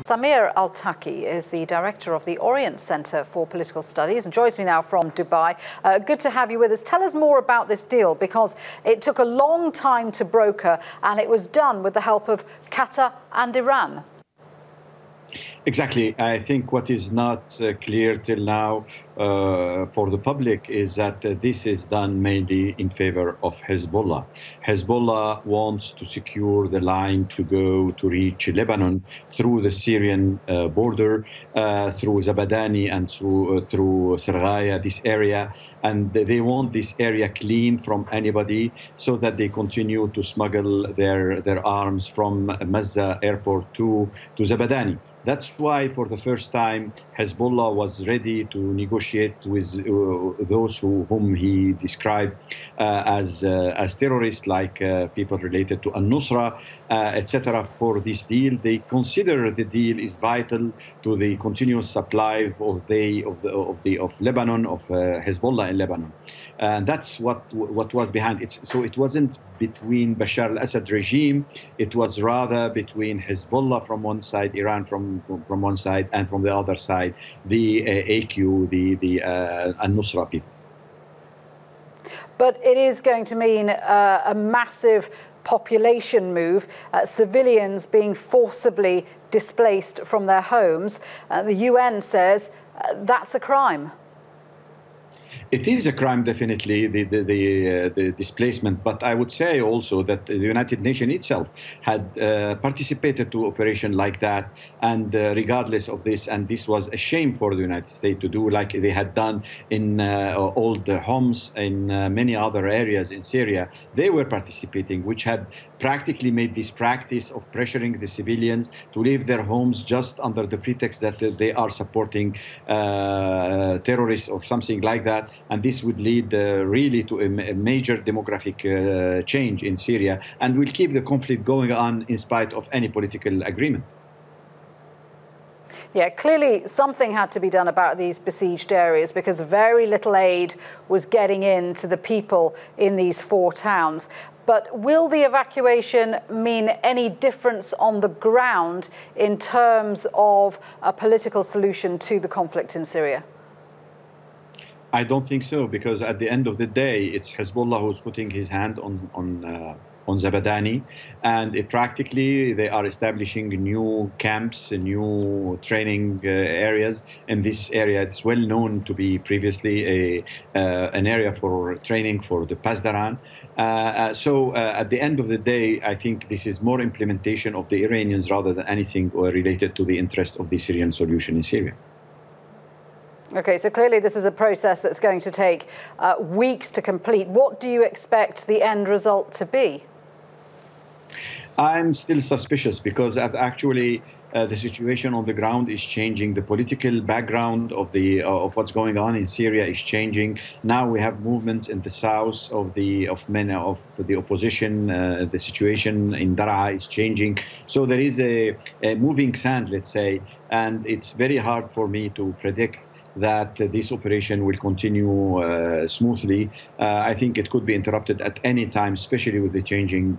Samir Al-Taqi is the director of the Orient Centre for Political Studies and joins me now from Dubai. Good to have you with us. Tell us more about this deal, because it took a long time to broker and it was done with the help of Qatar and Iran. Exactly. I think what is not clear till now for the public is that this is done mainly in favor of Hezbollah. Hezbollah wants to secure the line to go to reach Lebanon through the Syrian border, through Zabadani and through Sarghaya, this area. And they want this area clean from anybody so that they continue to smuggle their arms from Mazza airport to Zabadani. That's why, for the first time, Hezbollah was ready to negotiate with those whom he described as terrorists, like people related to Al-Nusra, etc. For this deal. They consider the deal is vital to the continuous supply of Lebanon, of Hezbollah in Lebanon. And that's what was behind it. So it wasn't between Bashar al-Assad regime. It was rather between Hezbollah from one side, Iran from one side, and from the other side, the AQ, the Al-Nusra people. But it is going to mean a massive population move, civilians being forcibly displaced from their homes. The UN says that's a crime. It is a crime, definitely, the displacement. But I would say also that the United Nations itself had participated to operation like that, and regardless of this, and this was a shame for the United States to do, like they had done in all the Homs in many other areas in Syria. They were participating, which had practically made this practice of pressuring the civilians to leave their homes just under the pretext that they are supporting terrorists or something like that. And this would lead really to a major demographic change in Syria, and will keep the conflict going on in spite of any political agreement. Yeah, clearly something had to be done about these besieged areas, because very little aid was getting in to the people in these four towns. But will the evacuation mean any difference on the ground in terms of a political solution to the conflict in Syria? I don't think so, because at the end of the day, it's Hezbollah who's putting his hand on Zabadani, and practically they are establishing new camps, new training areas in this area. It's well known to be previously an area for training for the Pasdaran. So at the end of the day, I think this is more implementation of the Iranians rather than anything related to the interest of the Syrian solution in Syria. Okay, so clearly this is a process that's going to take weeks to complete. What do you expect the end result to be? I'm still suspicious, because actually the situation on the ground is changing. The political background of what's going on in Syria is changing. Now we have movements in the south of the opposition. The situation in Daraa is changing. So there is a moving sand, let's say, and it's very hard for me to predict that this operation will continue smoothly. I think it could be interrupted at any time, especially with the changing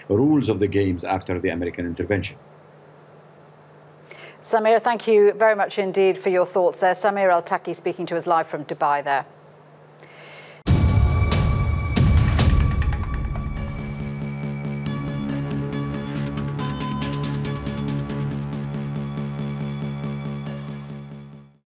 rules of the games after the American intervention. Samir, thank you very much indeed for your thoughts there. Samir Al-Taqi speaking to us live from Dubai there.